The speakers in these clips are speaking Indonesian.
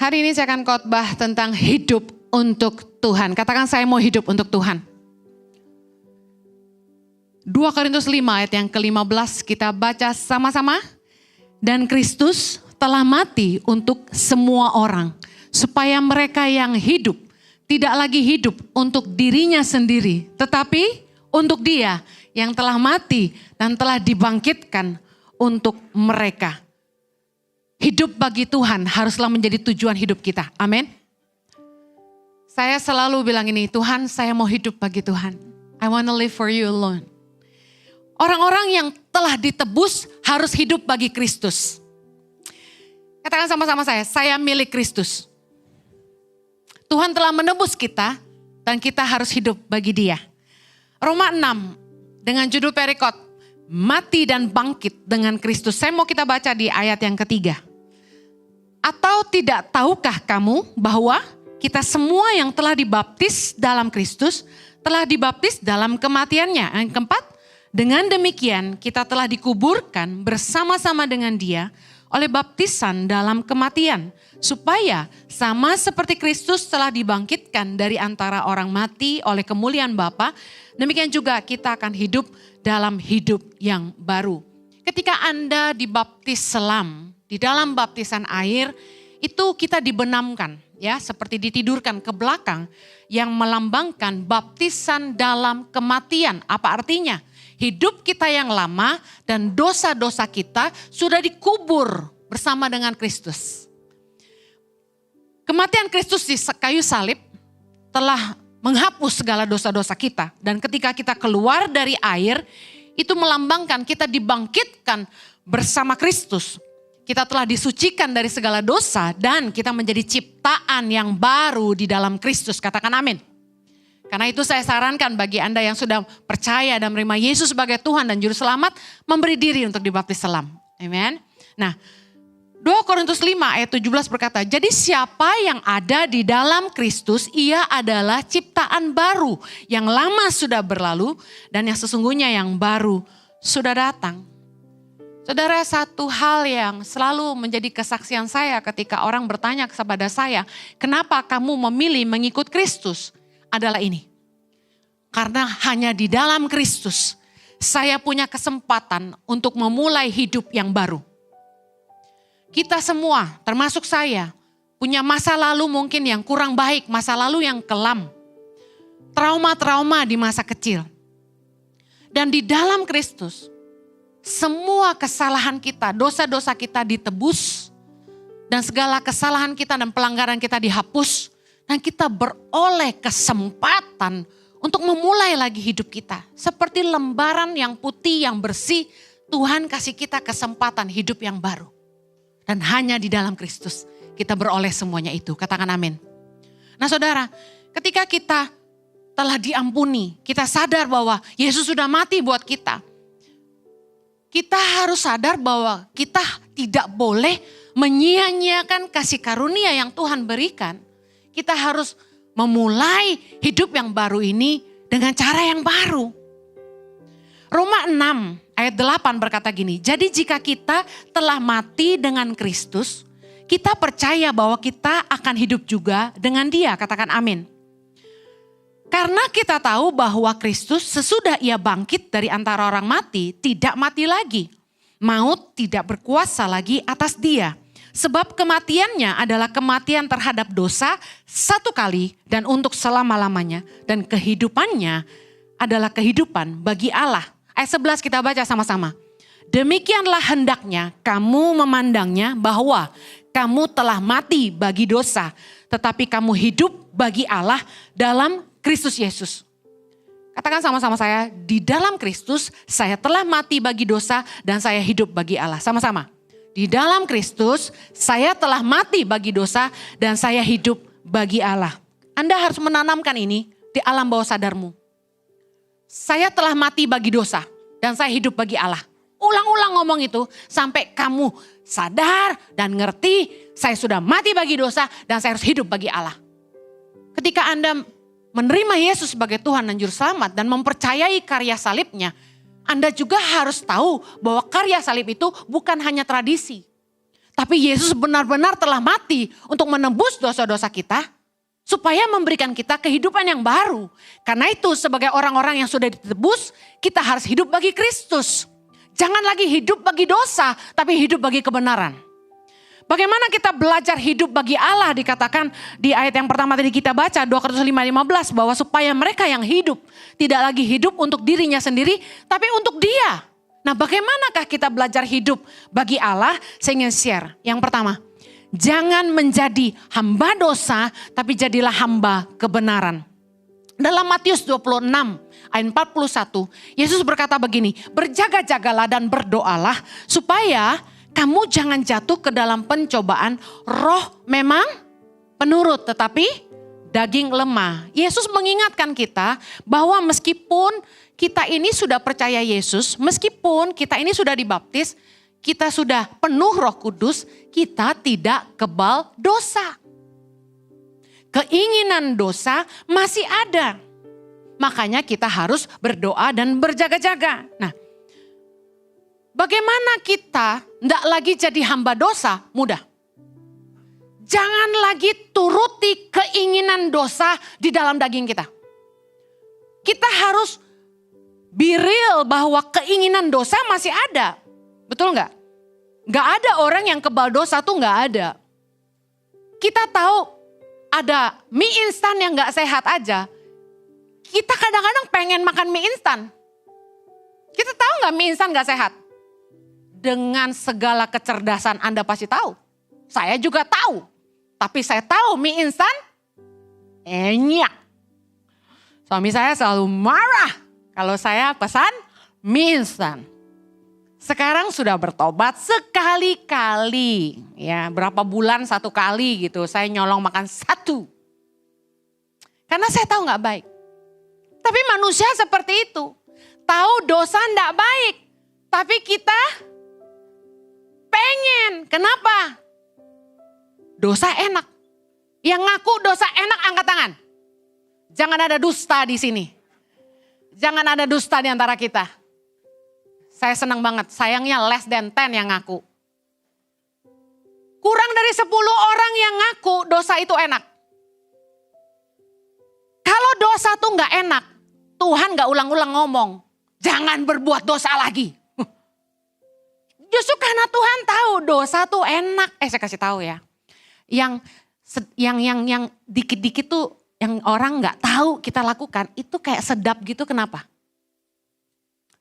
Hari ini saya akan khotbah tentang hidup untuk Tuhan. Katakan, saya mau hidup untuk Tuhan. 2 Korintus 5 ayat yang ke-15 kita baca sama-sama. Dan Kristus telah mati untuk semua orang, supaya mereka yang hidup tidak lagi hidup untuk dirinya sendiri, tetapi untuk Dia yang telah mati dan telah dibangkitkan untuk mereka. Hidup bagi Tuhan haruslah menjadi tujuan hidup kita. Amin. Saya selalu bilang ini, Tuhan, saya mau hidup bagi Tuhan. I want to live for you alone. Orang-orang yang telah ditebus harus hidup bagi Kristus. Katakan sama-sama saya milik Kristus. Tuhan telah menebus kita dan kita harus hidup bagi Dia. Roma 6 dengan judul perikop, mati dan bangkit dengan Kristus. Saya mau kita baca di ayat yang ketiga. Atau tidak tahukah kamu bahwa kita semua yang telah dibaptis dalam Kristus telah dibaptis dalam kematiannya. Yang keempat, dengan demikian kita telah dikuburkan bersama-sama dengan Dia oleh baptisan dalam kematian, supaya sama seperti Kristus telah dibangkitkan dari antara orang mati oleh kemuliaan Bapa, demikian juga kita akan hidup dalam hidup yang baru. Ketika Anda dibaptis selam, di dalam baptisan air, itu kita dibenamkan, ya, seperti ditidurkan ke belakang, yang melambangkan baptisan dalam kematian. Apa artinya? Hidup kita yang lama dan dosa-dosa kita sudah dikubur bersama dengan Kristus. Kematian Kristus di kayu salib telah menghapus segala dosa-dosa kita. Dan ketika kita keluar dari air, itu melambangkan kita dibangkitkan bersama Kristus. Kita telah disucikan dari segala dosa dan kita menjadi ciptaan yang baru di dalam Kristus. Katakan amin. Karena itu saya sarankan bagi Anda yang sudah percaya dan menerima Yesus sebagai Tuhan dan Juru Selamat, memberi diri untuk dibaptis selam. Amin. Nah, 2 Korintus 5 ayat 17 berkata, jadi siapa yang ada di dalam Kristus, ia adalah ciptaan baru. Yang lama sudah berlalu dan yang sesungguhnya yang baru sudah datang. Saudara, satu hal yang selalu menjadi kesaksian saya ketika orang bertanya kepada saya, kenapa kamu memilih mengikut Kristus? Adalah ini. Karena hanya di dalam Kristus saya punya kesempatan untuk memulai hidup yang baru. Kita semua, termasuk saya, punya masa lalu mungkin yang kurang baik, masa lalu yang kelam. Trauma-trauma di masa kecil. Dan di dalam Kristus, semua kesalahan kita, dosa-dosa kita ditebus. Dan segala kesalahan kita dan pelanggaran kita dihapus. Dan kita beroleh kesempatan untuk memulai lagi hidup kita. Seperti lembaran yang putih, yang bersih, Tuhan kasih kita kesempatan hidup yang baru. Dan hanya di dalam Kristus kita beroleh semuanya itu. Katakan amin. Nah saudara, ketika kita telah diampuni, kita sadar bahwa Yesus sudah mati buat kita. Kita harus sadar bahwa kita tidak boleh menyia-nyiakan kasih karunia yang Tuhan berikan. Kita harus memulai hidup yang baru ini dengan cara yang baru. Roma 6 ayat 8 berkata gini, jadi jika kita telah mati dengan Kristus, kita percaya bahwa kita akan hidup juga dengan Dia. Katakan amin. Karena kita tahu bahwa Kristus sesudah Ia bangkit dari antara orang mati, tidak mati lagi. Maut tidak berkuasa lagi atas Dia. Sebab kematiannya adalah kematian terhadap dosa satu kali dan untuk selama-lamanya. Dan kehidupannya adalah kehidupan bagi Allah. Ayat 11 kita baca sama-sama. Demikianlah hendaknya kamu memandangnya bahwa kamu telah mati bagi dosa. Tetapi kamu hidup bagi Allah dalam Kristus Yesus. Katakan sama-sama saya, di dalam Kristus saya telah mati bagi dosa dan saya hidup bagi Allah. Sama-sama. Di dalam Kristus saya telah mati bagi dosa dan saya hidup bagi Allah. Anda harus menanamkan ini di alam bawah sadarmu. Saya telah mati bagi dosa dan saya hidup bagi Allah. Ulang-ulang ngomong itu sampai kamu sadar dan ngerti saya sudah mati bagi dosa dan saya harus hidup bagi Allah. Ketika Anda menerima Yesus sebagai Tuhan dan Juru Selamat dan mempercayai karya salibnya, Anda juga harus tahu bahwa karya salib itu bukan hanya tradisi. Tapi Yesus benar-benar telah mati untuk menembus dosa-dosa kita, supaya memberikan kita kehidupan yang baru. Karena itu sebagai orang-orang yang sudah ditebus, kita harus hidup bagi Kristus. Jangan lagi hidup bagi dosa, tapi hidup bagi kebenaran. Bagaimana kita belajar hidup bagi Allah, dikatakan di ayat yang pertama tadi kita baca 2 Korintus 5:15, bahwa supaya mereka yang hidup tidak lagi hidup untuk dirinya sendiri, tapi untuk Dia. Nah, bagaimanakah kita belajar hidup bagi Allah? Saya ingin share. Yang pertama, jangan menjadi hamba dosa, tapi jadilah hamba kebenaran. Dalam Matius 26 ayat 41, Yesus berkata begini, berjaga-jagalah dan berdoalah supaya kamu jangan jatuh ke dalam pencobaan. Roh memang penurut, tetapi daging lemah. Yesus mengingatkan kita bahwa meskipun kita ini sudah percaya Yesus, meskipun kita ini sudah dibaptis, kita sudah penuh Roh Kudus, kita tidak kebal dosa. Keinginan dosa masih ada. Makanya kita harus berdoa dan berjaga-jaga. Nah, bagaimana kita tidak lagi jadi hamba dosa? Mudah. Jangan lagi turuti keinginan dosa di dalam daging kita. Kita harus be real bahwa keinginan dosa masih ada. Betul nggak? Nggak ada orang yang kebal dosa tuh nggak ada. Kita tahu ada mie instan yang nggak sehat aja. Kita kadang-kadang pengen makan mie instan. Kita tahu nggak mie instan nggak sehat? Dengan segala kecerdasan Anda pasti tahu. Saya juga tahu. Tapi saya tahu mie instan enak. Suami saya selalu marah kalau saya pesan mie instan. Sekarang sudah bertobat sekali-kali. Ya, berapa bulan satu kali gitu. Saya nyolong makan satu. Karena saya tahu gak baik. Tapi manusia seperti itu. Tahu dosa gak baik. Tapi kita pengen. Kenapa? Dosa enak. Yang ngaku dosa enak angkat tangan. Jangan ada dusta di sini. Jangan ada dusta di antara kita. Saya senang banget. Sayangnya less than 10 yang ngaku. Kurang dari 10 orang yang ngaku dosa itu enak. Kalau dosa tuh gak enak, Tuhan gak ulang-ulang ngomong, jangan berbuat dosa lagi. Justru karena Tuhan tahu dosa tuh enak. Saya kasih tahu ya. Yang dikit-dikit tuh yang orang gak tahu kita lakukan, itu kayak sedap gitu. Kenapa?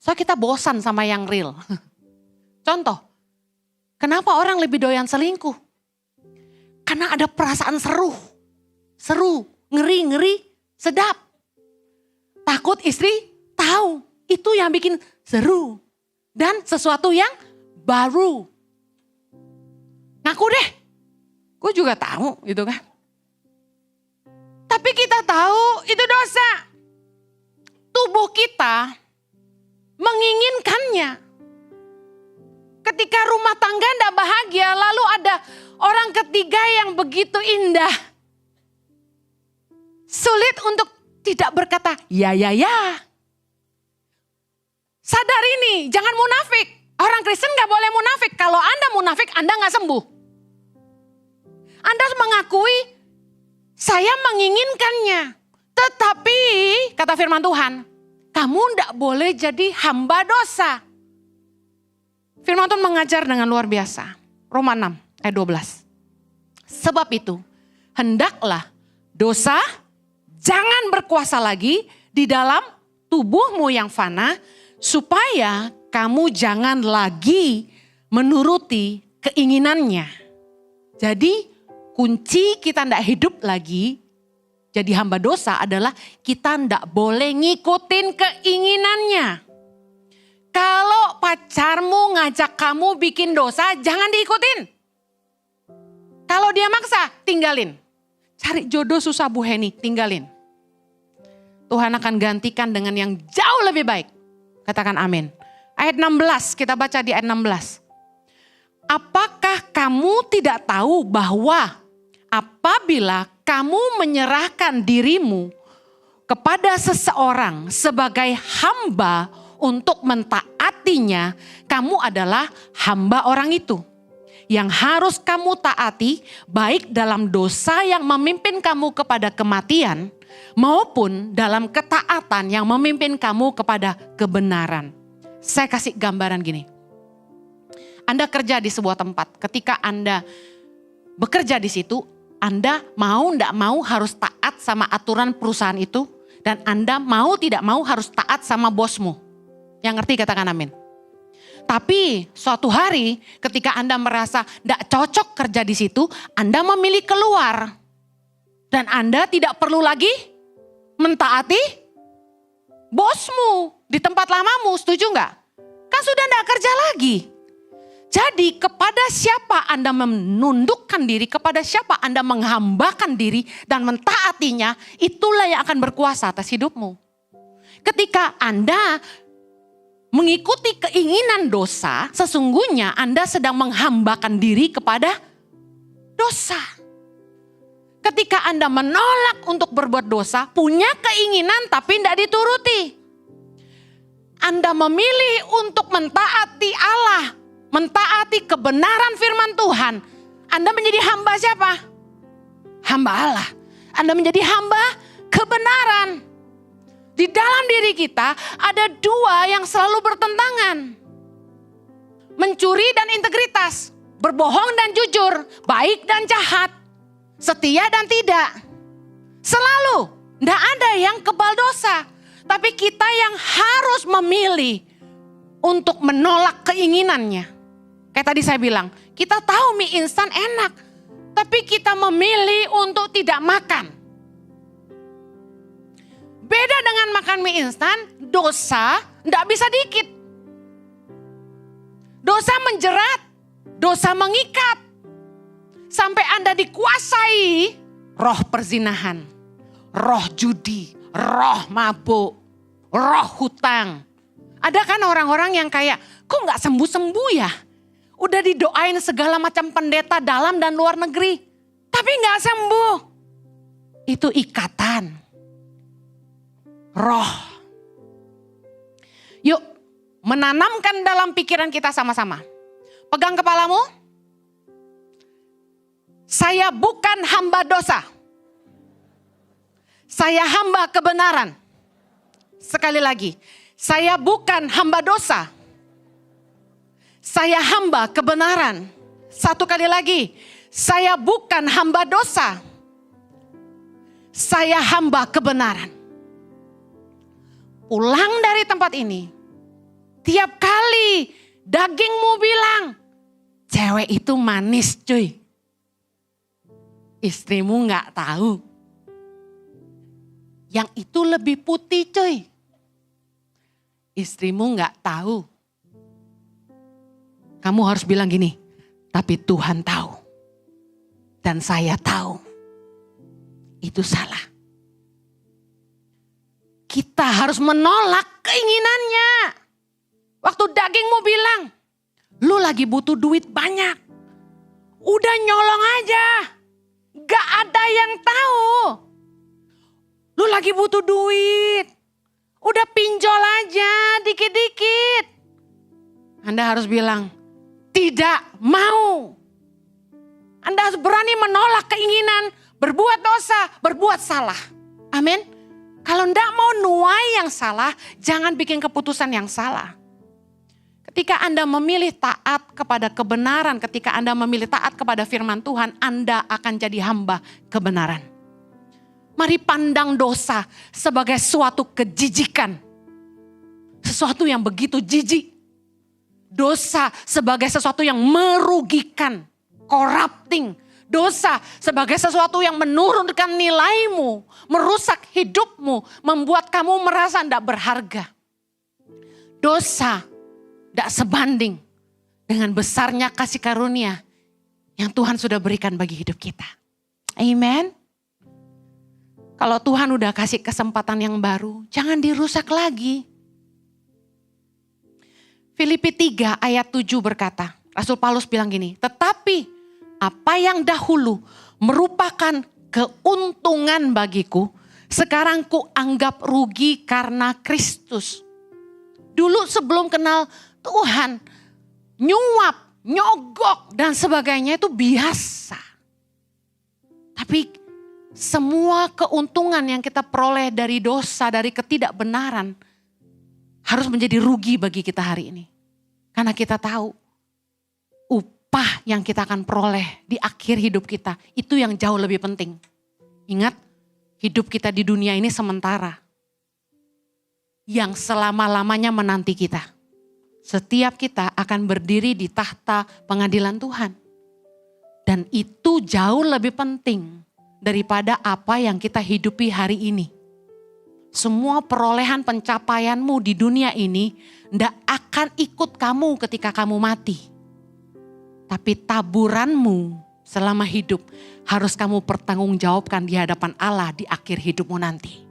Soalnya kita bosan sama yang real. Contoh, kenapa orang lebih doyan selingkuh? Karena ada perasaan seru, ngeri, sedap. Takut istri tahu, itu yang bikin seru. Dan sesuatu yang baru. Ngaku deh, gue juga tahu gitu kan. Tapi kita tahu itu dosa. Tubuh kita menginginkannya. Ketika rumah tangga tidak bahagia, lalu ada orang ketiga yang begitu indah. Sulit untuk tidak berkata, ya. Sadar ini, jangan munafik. Orang Kristen gak boleh munafik. Kalau Anda munafik, Anda gak sembuh. Anda harus mengakui, saya menginginkannya. Tetapi, kata firman Tuhan, kamu gak boleh jadi hamba dosa. Firman Tuhan mengajar dengan luar biasa. Roma 6 ayat 12. Sebab itu, hendaklah dosa jangan berkuasa lagi di dalam tubuhmu yang fana, supaya kamu jangan lagi menuruti keinginannya. Jadi kunci kita tidak hidup lagi jadi hamba dosa adalah kita tidak boleh ngikutin keinginannya. Kalau pacarmu ngajak kamu bikin dosa, jangan diikutin. Kalau dia maksa, tinggalin. Cari jodoh susah Bu Heni, tinggalin. Tuhan akan gantikan dengan yang jauh lebih baik. Katakan amin. Ayat 16, kita baca di ayat 16. Apakah kamu tidak tahu bahwa apabila kamu menyerahkan dirimu kepada seseorang sebagai hamba untuk mentaatinya, kamu adalah hamba orang itu. yang harus kamu taati, baik dalam dosa yang memimpin kamu kepada kematian, maupun dalam ketaatan yang memimpin kamu kepada kebenaran. Saya kasih gambaran gini. Anda kerja di sebuah tempat, ketika Anda bekerja di situ, Anda mau tidak mau harus taat sama aturan perusahaan itu, dan Anda mau tidak mau harus taat sama bosmu. Yang ngerti katakan amin. Tapi suatu hari ketika Anda merasa tidak cocok kerja di situ, Anda memilih keluar. Dan Anda tidak perlu lagi mentaati bosmu di tempat lamamu, setuju nggak? Kan sudah tidak kerja lagi. Jadi kepada siapa Anda menundukkan diri, kepada siapa Anda menghambakan diri dan mentaatinya, itulah yang akan berkuasa atas hidupmu. Ketika Anda mengikuti keinginan dosa, sesungguhnya Anda sedang menghambakan diri kepada dosa. Ketika Anda menolak untuk berbuat dosa, punya keinginan tapi tidak dituruti. Anda memilih untuk mentaati Allah, mentaati kebenaran firman Tuhan. Anda menjadi hamba siapa? Hamba Allah. Anda menjadi hamba kebenaran. Di dalam diri kita ada dua yang selalu bertentangan. Mencuri dan integritas. Berbohong dan jujur. Baik dan jahat. Setia dan tidak. Selalu. Tidak ada yang kebal dosa. Tapi kita yang harus memilih untuk menolak keinginannya. Kayak tadi saya bilang, kita tahu mie instan enak. Tapi kita memilih untuk tidak makan. Beda dengan makan mie instan, dosa tidak bisa dikit. Dosa menjerat, dosa mengikat. Sampai Anda dikuasai roh perzinahan, roh judi, roh mabuk, roh hutang. Ada kan orang-orang yang kayak, kok gak sembuh-sembuh ya? Udah didoain segala macam pendeta dalam dan luar negeri, tapi gak sembuh. Itu ikatan. Roh. Yuk, menanamkan dalam pikiran kita sama-sama. Pegang kepalamu. Saya bukan hamba dosa. Saya hamba kebenaran. Sekali lagi, saya bukan hamba dosa. Saya hamba kebenaran. Satu kali lagi, saya bukan hamba dosa. Saya hamba kebenaran. Pulang dari tempat ini, tiap kali dagingmu bilang, cewek itu manis cuy. Istrimu gak tahu. Yang itu lebih putih cuy. Istrimu gak tahu. Kamu harus bilang gini, tapi Tuhan tahu. Dan saya tahu. Itu salah. Kita harus menolak keinginannya. Waktu dagingmu bilang, lu lagi butuh duit banyak. Udah nyolong aja. Gak ada yang tahu. Lu lagi butuh duit. Udah pinjol aja dikit-dikit. Anda harus bilang, tidak mau. Anda harus berani menolak keinginan, berbuat dosa, berbuat salah. Amin. Kalau enggak mau nuai yang salah, jangan bikin keputusan yang salah. Ketika Anda memilih taat kepada kebenaran, ketika Anda memilih taat kepada firman Tuhan, Anda akan jadi hamba kebenaran. Mari pandang dosa sebagai suatu kejijikan. Sesuatu yang begitu jijik. Dosa sebagai sesuatu yang merugikan, corrupting. Dosa sebagai sesuatu yang menurunkan nilaimu, merusak hidupmu, membuat kamu merasa tidak berharga. Dosa tidak sebanding dengan besarnya kasih karunia yang Tuhan sudah berikan bagi hidup kita. Amen. Kalau Tuhan udah kasih kesempatan yang baru, jangan dirusak lagi. Filipi 3 ayat 7 berkata, Rasul Paulus bilang gini, tetapi apa yang dahulu merupakan keuntungan bagiku, sekarang ku anggap rugi karena Kristus. Dulu sebelum kenal Tuhan, nyuap, nyogok dan sebagainya itu biasa. Tapi semua keuntungan yang kita peroleh dari dosa, dari ketidakbenaran harus menjadi rugi bagi kita hari ini. Karena kita tahu upah yang kita akan peroleh di akhir hidup kita itu yang jauh lebih penting. Ingat, hidup kita di dunia ini sementara. Yang selama-lamanya menanti kita. Setiap kita akan berdiri di tahta pengadilan Tuhan. Dan itu jauh lebih penting daripada apa yang kita hidupi hari ini. Semua perolehan pencapaianmu di dunia ini tidak akan ikut kamu ketika kamu mati. Tapi taburanmu selama hidup harus kamu pertanggungjawabkan di hadapan Allah di akhir hidupmu nanti.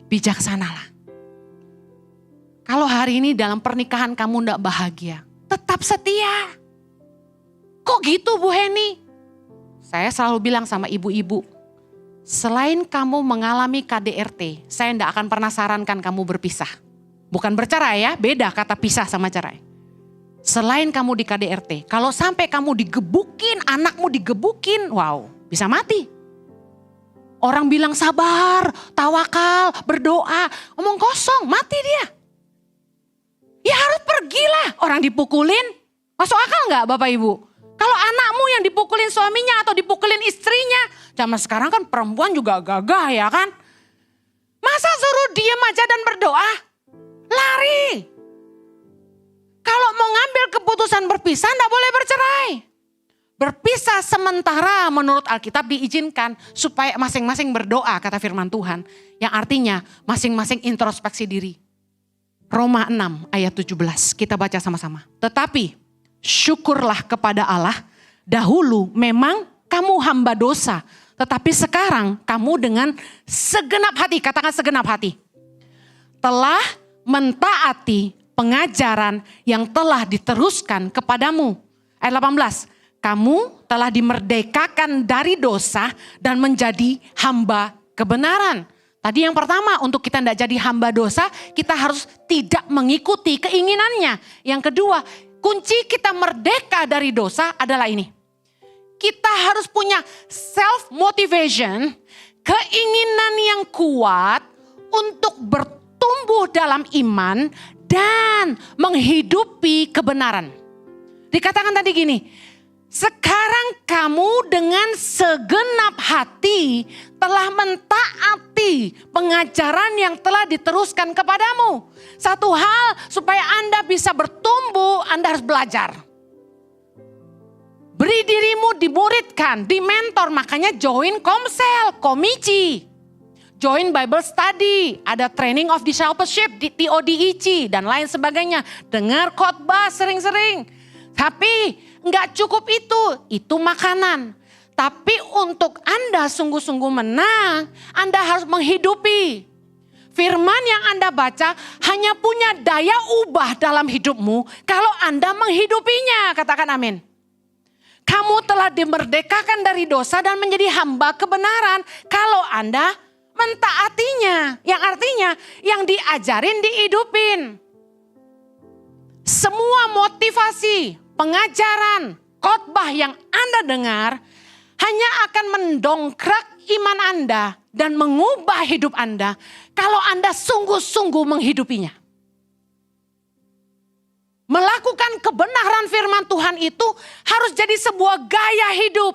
Bijaksanalah. Kalau hari ini dalam pernikahan kamu tidak bahagia, tetap setia. Kok gitu Bu Heni? Saya selalu bilang sama ibu-ibu, selain kamu mengalami KDRT, saya tidak akan pernah sarankan kamu berpisah. Bukan bercerai ya, beda kata pisah sama cerai. Selain kamu di KDRT, kalau sampai kamu digebukin, anakmu digebukin, wow, bisa mati. Orang bilang sabar, tawakal, berdoa, omong kosong, mati dia. Ya harus pergilah, orang dipukulin, masuk akal nggak Bapak Ibu? Kalau anakmu yang dipukulin suaminya atau dipukulin istrinya, zaman sekarang kan perempuan juga gagah ya kan? Masa suruh diam aja dan berdoa? Lari. Kalau mau ngambil keputusan berpisah, enggak boleh bercerai. Berpisah sementara menurut Alkitab diizinkan supaya masing-masing berdoa, kata firman Tuhan. Yang artinya masing-masing introspeksi diri. Roma 6 ayat 17, kita baca sama-sama. Tetapi syukurlah kepada Allah, dahulu memang kamu hamba dosa, tetapi sekarang kamu dengan segenap hati, katakan segenap hati, telah mentaati pengajaran yang telah diteruskan kepadamu. Ayat 18, kamu telah dimerdekakan dari dosa dan menjadi hamba kebenaran. Tadi yang pertama, untuk kita tidak jadi hamba dosa, kita harus tidak mengikuti keinginannya. Yang kedua, kunci kita merdeka dari dosa adalah ini. Kita harus punya self motivation, keinginan yang kuat untuk bertumbuh dalam iman dan menghidupi kebenaran. Dikatakan tadi gini, sekarang kamu dengan segenap hati telah mentaati pengajaran yang telah diteruskan kepadamu. Satu hal supaya Anda bisa bertumbuh, Anda harus belajar. Beri dirimu dimuridkan, dimentor, makanya join komsel, komisi. Join Bible study, ada training of discipleship di TODIC dan lain sebagainya. Dengar khotbah sering-sering. Tapi enggak cukup itu makanan. Tapi untuk Anda sungguh-sungguh menang, Anda harus menghidupi. Firman yang Anda baca hanya punya daya ubah dalam hidupmu kalau Anda menghidupinya, katakan amin. Kamu telah dimerdekakan dari dosa dan menjadi hamba kebenaran kalau Anda mentaatinya. Yang artinya yang diajarin dihidupin. Semua motivasi, pengajaran, khotbah yang Anda dengar hanya akan mendongkrak iman Anda dan mengubah hidup Anda kalau Anda sungguh-sungguh menghidupinya. Melakukan kebenaran firman Tuhan itu harus jadi sebuah gaya hidup.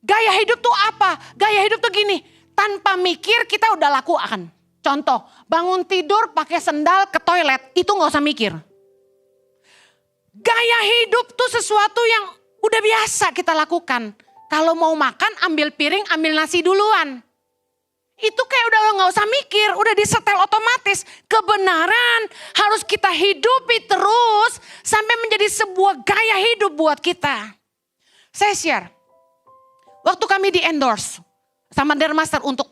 Gaya hidup tuh apa? Gaya hidup tuh gini, tanpa mikir kita udah lakukan. Contoh, bangun tidur pakai sendal ke toilet, itu gak usah mikir. Gaya hidup tuh sesuatu yang udah biasa kita lakukan. Kalau mau makan ambil piring, ambil nasi duluan. Itu kayak udah gak usah mikir, udah disetel otomatis. Kebenaran harus kita hidupi terus sampai menjadi sebuah gaya hidup buat kita. Saya share, waktu kami di endorse sama Dermaster untuk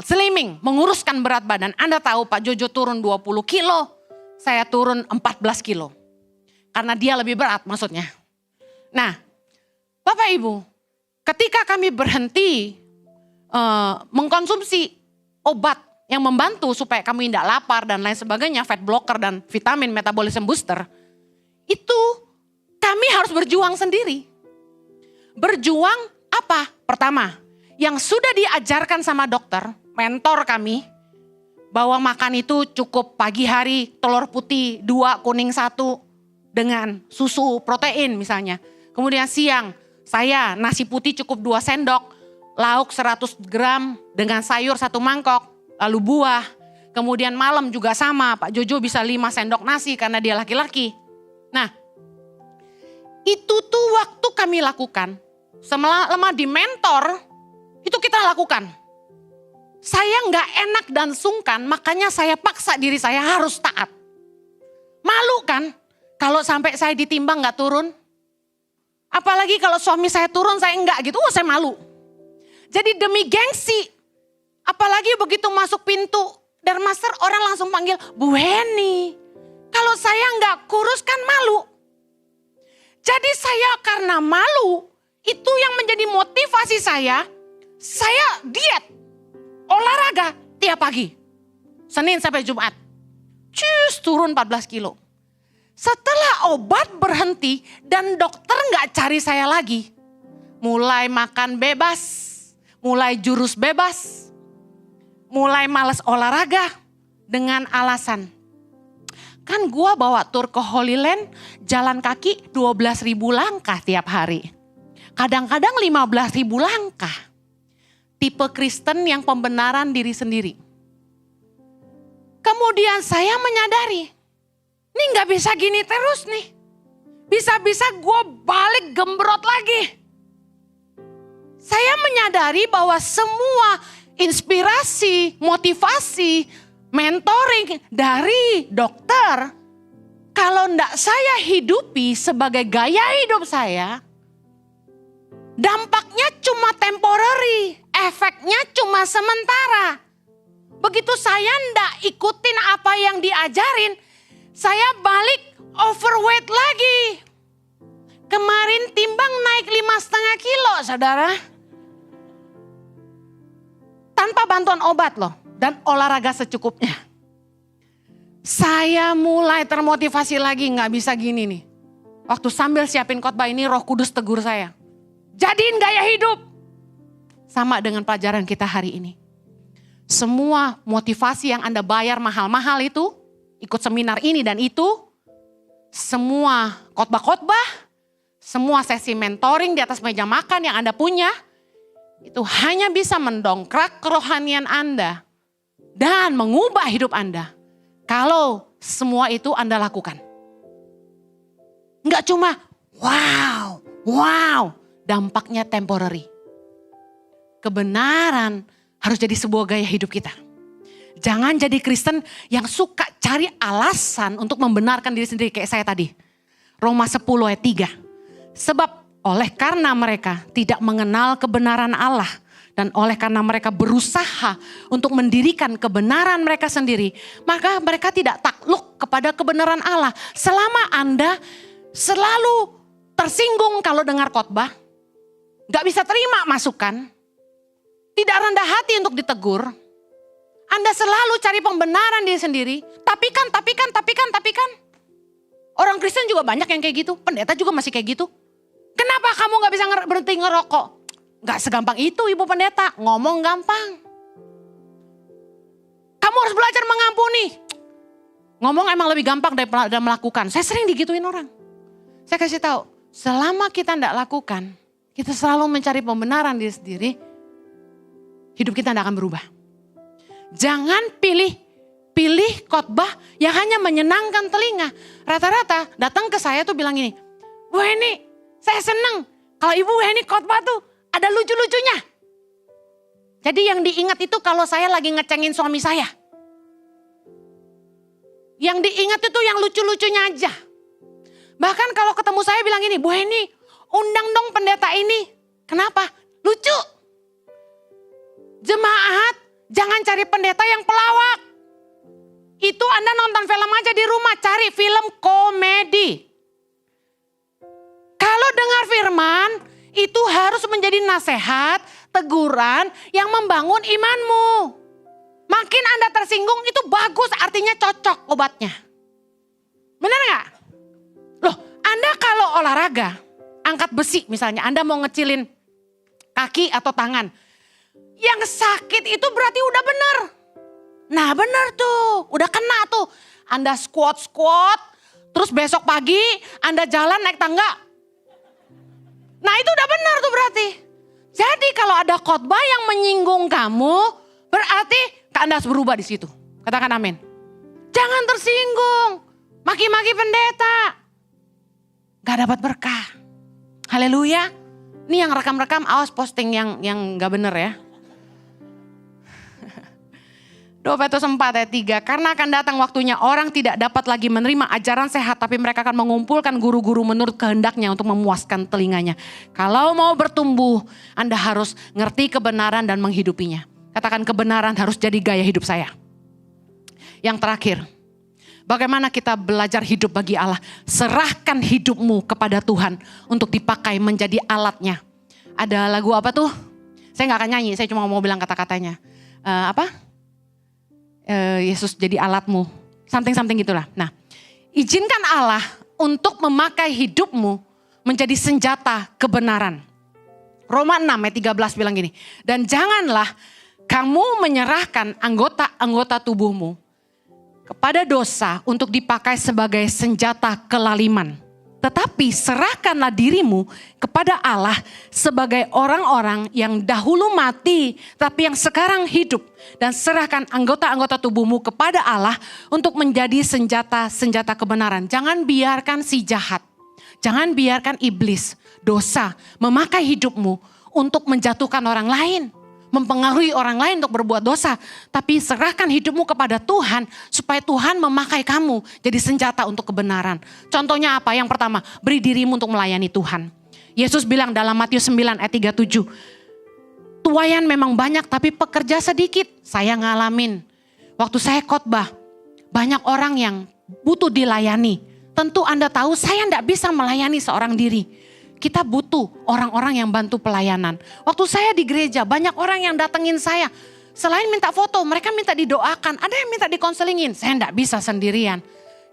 slimming, menguruskan berat badan. Anda tahu Pak Jojo turun 20 kilo, saya turun 14 kilo. Karena dia lebih berat maksudnya. Nah, Bapak Ibu, ketika kami berhenti mengkonsumsi obat yang membantu supaya kami tidak lapar dan lain sebagainya, fat blocker dan vitamin metabolism booster, itu kami harus berjuang sendiri. Berjuang apa? Pertama, yang sudah diajarkan sama dokter, mentor kami, bahwa makan itu cukup pagi hari telur putih 2, kuning 1 dengan susu protein misalnya. Kemudian siang saya nasi putih cukup 2 sendok, lauk 100 gram dengan sayur 1 mangkok, lalu buah. Kemudian malam juga sama, Pak Jojo bisa 5 sendok nasi karena dia laki-laki. Nah, itu tuh waktu kami lakukan. Selama di mentor, itu kita lakukan. Saya nggak enak dan sungkan, makanya saya paksa diri saya harus taat. Malu kan, kalau sampai saya ditimbang nggak turun. Apalagi kalau suami saya turun, saya enggak gitu, saya malu. Jadi demi gengsi, apalagi begitu masuk pintu Dermaster orang langsung panggil Bu Heni. Kalau saya nggak kurus kan malu. Jadi saya karena malu, itu yang menjadi motivasi saya diet, olahraga tiap pagi. Senin sampai Jumat. Turun 14 kilo. Setelah obat berhenti dan dokter nggak cari saya lagi. Mulai makan bebas, mulai jurus bebas, mulai males olahraga dengan alasan. Kan gua bawa tur ke Holy Land, jalan kaki 12.000 langkah tiap hari. Kadang-kadang 15.000 langkah. Tipe Kristen yang pembenaran diri sendiri. Kemudian saya menyadari, ini gak bisa gini terus nih. Bisa-bisa gue balik gembrot lagi. Saya menyadari bahwa semua inspirasi, motivasi, mentoring dari dokter, kalau ndak saya hidupi sebagai gaya hidup saya, dampaknya cuma temporary, efeknya cuma sementara. Begitu saya ndak ikutin apa yang diajarin, saya balik overweight lagi. Kemarin timbang naik 5,5 kilo, saudara. Tanpa bantuan obat loh, dan olahraga secukupnya. Saya mulai termotivasi lagi, gak bisa gini nih. Waktu sambil siapin khotbah ini Roh Kudus tegur saya. Jadiin gaya hidup. Sama dengan pelajaran kita hari ini. Semua motivasi yang Anda bayar mahal-mahal itu, ikut seminar ini dan itu, semua khotbah-khotbah, semua sesi mentoring di atas meja makan yang Anda punya, itu hanya bisa mendongkrak kerohanian Anda dan mengubah hidup Anda. Kalau semua itu Anda lakukan. Enggak cuma wow, dampaknya temporary. Kebenaran harus jadi sebuah gaya hidup kita. Jangan jadi Kristen yang suka cari alasan untuk membenarkan diri sendiri kayak saya tadi. Roma 10 ayat 3. Sebab oleh karena mereka tidak mengenal kebenaran Allah dan oleh karena mereka berusaha untuk mendirikan kebenaran mereka sendiri, maka mereka tidak takluk kepada kebenaran Allah. Selama Anda selalu tersinggung kalau dengar khotbah, gak bisa terima masukan, tidak rendah hati untuk ditegur, Anda selalu cari pembenaran diri sendiri, tapi kan. Orang Kristen juga banyak yang kayak gitu, pendeta juga masih kayak gitu. Kenapa kamu gak bisa berhenti ngerokok? Gak segampang itu Ibu Pendeta, ngomong gampang. Kamu harus belajar mengampuni. Ngomong emang lebih gampang daripada melakukan. Saya sering digituin orang. Saya kasih tahu, selama kita gak lakukan, kita selalu mencari pembenaran diri sendiri, hidup kita gak akan berubah. Jangan pilih khotbah yang hanya menyenangkan telinga. Rata-rata datang ke saya tuh bilang gini, Bu Heni, saya seneng kalau Ibu Heni khotbah tuh ada lucu-lucunya. Jadi yang diingat itu kalau saya lagi ngecengin suami saya. Yang diingat itu yang lucu-lucunya aja. Bahkan kalau ketemu saya bilang gini, Bu Heni, undang dong pendeta ini. Kenapa? Lucu. Jemaat, jangan cari pendeta yang pelawak. Itu Anda nonton film aja di rumah, cari film komedi. Kalau dengar firman, itu harus menjadi nasihat, teguran yang membangun imanmu. Makin Anda tersinggung itu bagus, artinya cocok obatnya. Benar gak? Loh, Anda kalau olahraga, angkat besi misalnya, Anda mau ngecilin kaki atau tangan. Yang sakit itu berarti udah bener. Nah bener tuh, udah kena tuh. Anda squat, terus besok pagi Anda jalan naik tangga. Nah itu udah benar tuh berarti. Jadi kalau ada khotbah yang menyinggung kamu, berarti Anda harus berubah di situ. Katakan amin. Jangan tersinggung. Maki-maki pendeta. Gak dapat berkah. Haleluya. Ini yang rekam-rekam, awas posting yang gak bener ya. 2 Petrus 4 ayat 3, karena akan datang waktunya orang tidak dapat lagi menerima ajaran sehat, tapi mereka akan mengumpulkan guru-guru menurut kehendaknya untuk memuaskan telinganya. Kalau mau bertumbuh, Anda harus ngerti kebenaran dan menghidupinya. Katakan kebenaran harus jadi gaya hidup saya. Yang terakhir, bagaimana kita belajar hidup bagi Allah? Serahkan hidupmu kepada Tuhan untuk dipakai menjadi alatnya. Ada lagu apa tuh? Saya gak akan nyanyi, saya cuma mau bilang kata-katanya. Yesus jadi alatmu, something gitulah. Nah, izinkan Allah untuk memakai hidupmu menjadi senjata kebenaran. Roma 6 ayat 13 bilang gini, dan janganlah kamu menyerahkan anggota-anggota tubuhmu kepada dosa untuk dipakai sebagai senjata kelaliman. Tetapi serahkanlah dirimu kepada Allah sebagai orang-orang yang dahulu mati tapi yang sekarang hidup. Dan serahkan anggota-anggota tubuhmu kepada Allah untuk menjadi senjata-senjata kebenaran. Jangan biarkan si jahat, jangan biarkan iblis, dosa memakai hidupmu untuk menjatuhkan orang lain. Mempengaruhi orang lain untuk berbuat dosa. Tapi serahkan hidupmu kepada Tuhan supaya Tuhan memakai kamu jadi senjata untuk kebenaran. Contohnya apa? Yang pertama, beri dirimu untuk melayani Tuhan. Yesus bilang dalam Matius 9 ayat 37, tuaian memang banyak tapi pekerja sedikit. Saya ngalamin, waktu saya khotbah, banyak orang yang butuh dilayani. Tentu Anda tahu saya tidak bisa melayani seorang diri. Kita butuh orang-orang yang bantu pelayanan. Waktu saya di gereja, banyak orang yang datengin saya. Selain minta foto, mereka minta didoakan. Ada yang minta dikonselingin. Saya enggak bisa sendirian.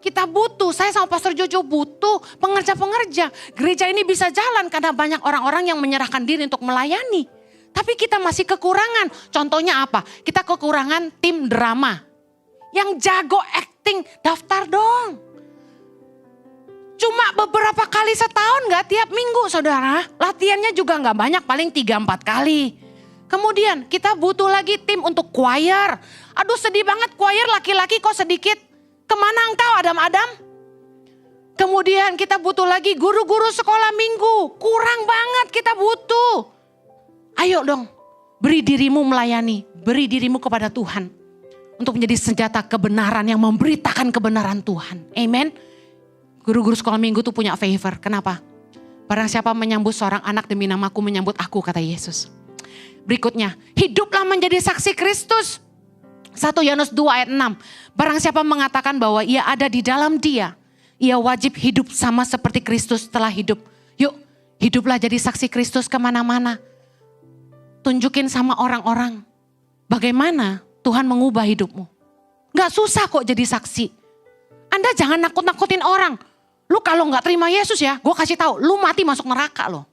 Kita butuh, saya sama Pastor Jojo butuh pengerja-pengerja. Gereja ini bisa jalan karena banyak orang-orang yang menyerahkan diri untuk melayani. Tapi kita masih kekurangan. Contohnya apa? Kita kekurangan tim drama. Yang jago acting, daftar dong. Cuma beberapa kali setahun, gak tiap minggu saudara. Latihannya juga gak banyak, paling 3-4 kali. Kemudian kita butuh lagi tim untuk choir. Aduh sedih banget, choir laki-laki kok sedikit. Kemana engkau Adam-Adam? Kemudian kita butuh lagi guru-guru sekolah minggu. Kurang banget, kita butuh. Ayo dong, beri dirimu melayani. Beri dirimu kepada Tuhan. Untuk menjadi senjata kebenaran yang memberitakan kebenaran Tuhan. Amen. Guru-guru sekolah minggu tuh punya favor. Kenapa? Barang siapa menyambut seorang anak demi namaku menyambut aku, kata Yesus. Berikutnya, hiduplah menjadi saksi Kristus. 1 Yohanes 2 ayat 6. Barang siapa mengatakan bahwa ia ada di dalam dia, ia wajib hidup sama seperti Kristus telah hidup. Yuk, hiduplah jadi saksi Kristus kemana-mana. Tunjukin sama orang-orang bagaimana Tuhan mengubah hidupmu. Gak susah kok jadi saksi. Anda jangan nakut-nakutin orang. Lu kalau gak terima Yesus ya, gue kasih tahu, lu mati masuk neraka loh.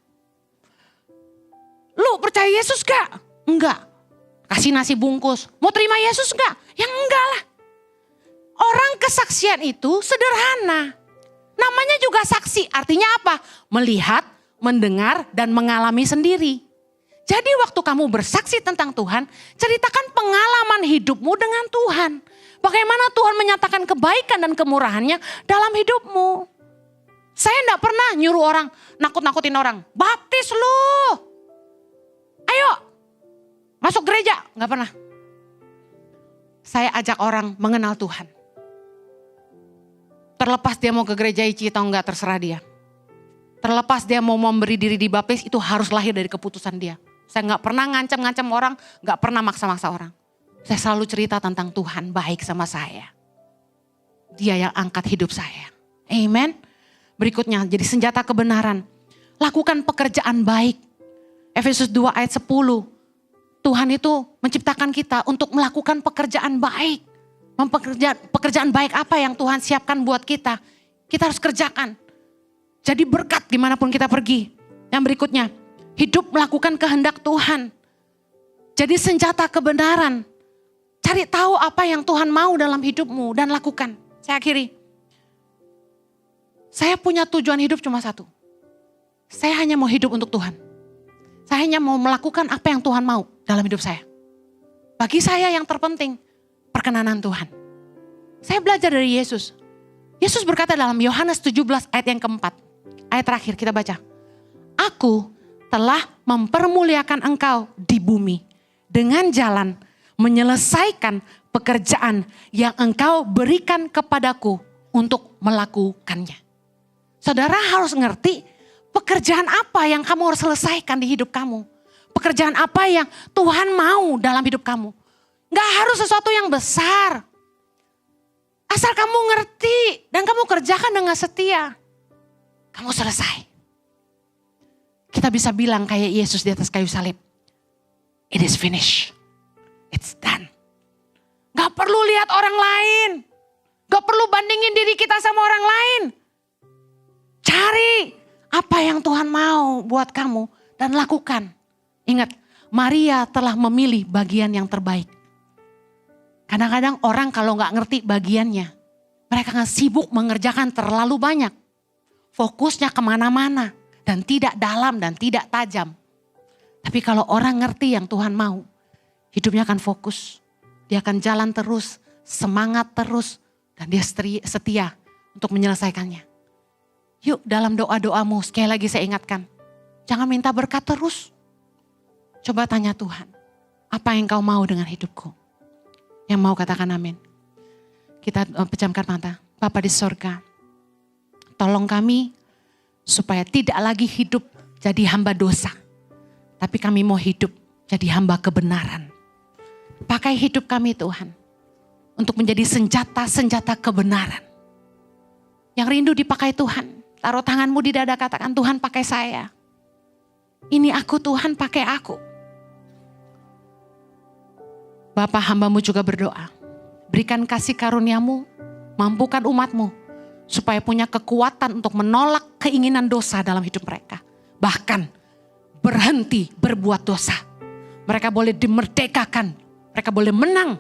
Lu percaya Yesus gak? Enggak. Kasih nasi bungkus. Mau terima Yesus gak? Ya enggak lah. Orang kesaksian itu sederhana. Namanya juga saksi. Artinya apa? Melihat, mendengar, dan mengalami sendiri. Jadi waktu kamu bersaksi tentang Tuhan, ceritakan pengalaman hidupmu dengan Tuhan. Bagaimana Tuhan menyatakan kebaikan dan kemurahannya dalam hidupmu. Saya enggak pernah nyuruh orang, nakut-nakutin orang. Baptis lu. Ayo, masuk gereja. Enggak pernah. Saya ajak orang mengenal Tuhan. Terlepas dia mau ke gereja ICI atau enggak, terserah dia. Terlepas dia mau memberi diri dibaptis, itu harus lahir dari keputusan dia. Saya enggak pernah ngancam-ngancam orang, enggak pernah maksa-maksa orang. Saya selalu cerita tentang Tuhan baik sama saya. Dia yang angkat hidup saya. Amen. Berikutnya, jadi senjata kebenaran. Lakukan pekerjaan baik. Efesus 2 ayat 10. Tuhan itu menciptakan kita untuk melakukan pekerjaan baik. Pekerjaan baik apa yang Tuhan siapkan buat kita. Kita harus kerjakan. Jadi berkat dimanapun kita pergi. Yang berikutnya, hidup melakukan kehendak Tuhan. Jadi senjata kebenaran. Cari tahu apa yang Tuhan mau dalam hidupmu dan lakukan. Saya akhiri. Saya punya tujuan hidup cuma satu. Saya hanya mau hidup untuk Tuhan. Saya hanya mau melakukan apa yang Tuhan mau dalam hidup saya. Bagi saya yang terpenting, perkenanan Tuhan. Saya belajar dari Yesus. Yesus berkata dalam Yohanes 17 ayat yang keempat. Ayat terakhir kita baca. Aku telah mempermuliakan engkau di bumi dengan jalan menyelesaikan pekerjaan yang engkau berikan kepadaku untuk melakukannya. Saudara harus ngerti pekerjaan apa yang kamu harus selesaikan di hidup kamu. Pekerjaan apa yang Tuhan mau dalam hidup kamu. Gak harus sesuatu yang besar. Asal kamu ngerti dan kamu kerjakan dengan setia. Kamu selesai. Kita bisa bilang kayak Yesus di atas kayu salib. It is finished. It's done. Gak perlu lihat orang lain. Gak perlu bandingin diri kita sama orang lain. Cari apa yang Tuhan mau buat kamu dan lakukan. Ingat, Maria telah memilih bagian yang terbaik. Kadang-kadang orang kalau gak ngerti bagiannya, mereka akan sibuk mengerjakan terlalu banyak. Fokusnya kemana-mana dan tidak dalam dan tidak tajam. Tapi kalau orang ngerti yang Tuhan mau, hidupnya akan fokus. Dia akan jalan terus, semangat terus, dan dia setia untuk menyelesaikannya. Yuk dalam doa-doamu, sekali lagi saya ingatkan, jangan minta berkat terus. Coba tanya Tuhan, apa yang kau mau dengan hidupku? Yang mau katakan amin. Kita pejamkan mata. Bapa di sorga, tolong kami supaya tidak lagi hidup jadi hamba dosa. Tapi kami mau hidup jadi hamba kebenaran. Pakai hidup kami Tuhan. Untuk menjadi senjata-senjata kebenaran. Yang rindu dipakai Tuhan. Taruh tanganmu di dada, katakan Tuhan pakai saya. Ini aku Tuhan, pakai aku. Bapa, hambamu juga berdoa. Berikan kasih karuniamu, mampukan umatmu. Supaya punya kekuatan untuk menolak keinginan dosa dalam hidup mereka. Bahkan berhenti berbuat dosa. Mereka boleh dimerdekakan. Mereka boleh menang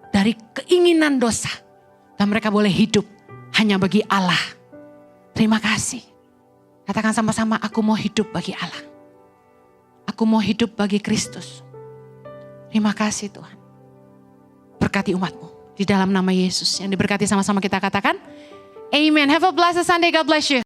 dari keinginan dosa. Dan mereka boleh hidup hanya bagi Allah. Terima kasih. Katakan sama-sama, aku mau hidup bagi Allah. Aku mau hidup bagi Kristus. Terima kasih Tuhan. Berkati umatmu. Di dalam nama Yesus. Yang diberkati sama-sama kita katakan. Amen. Have a blessed Sunday. God bless you.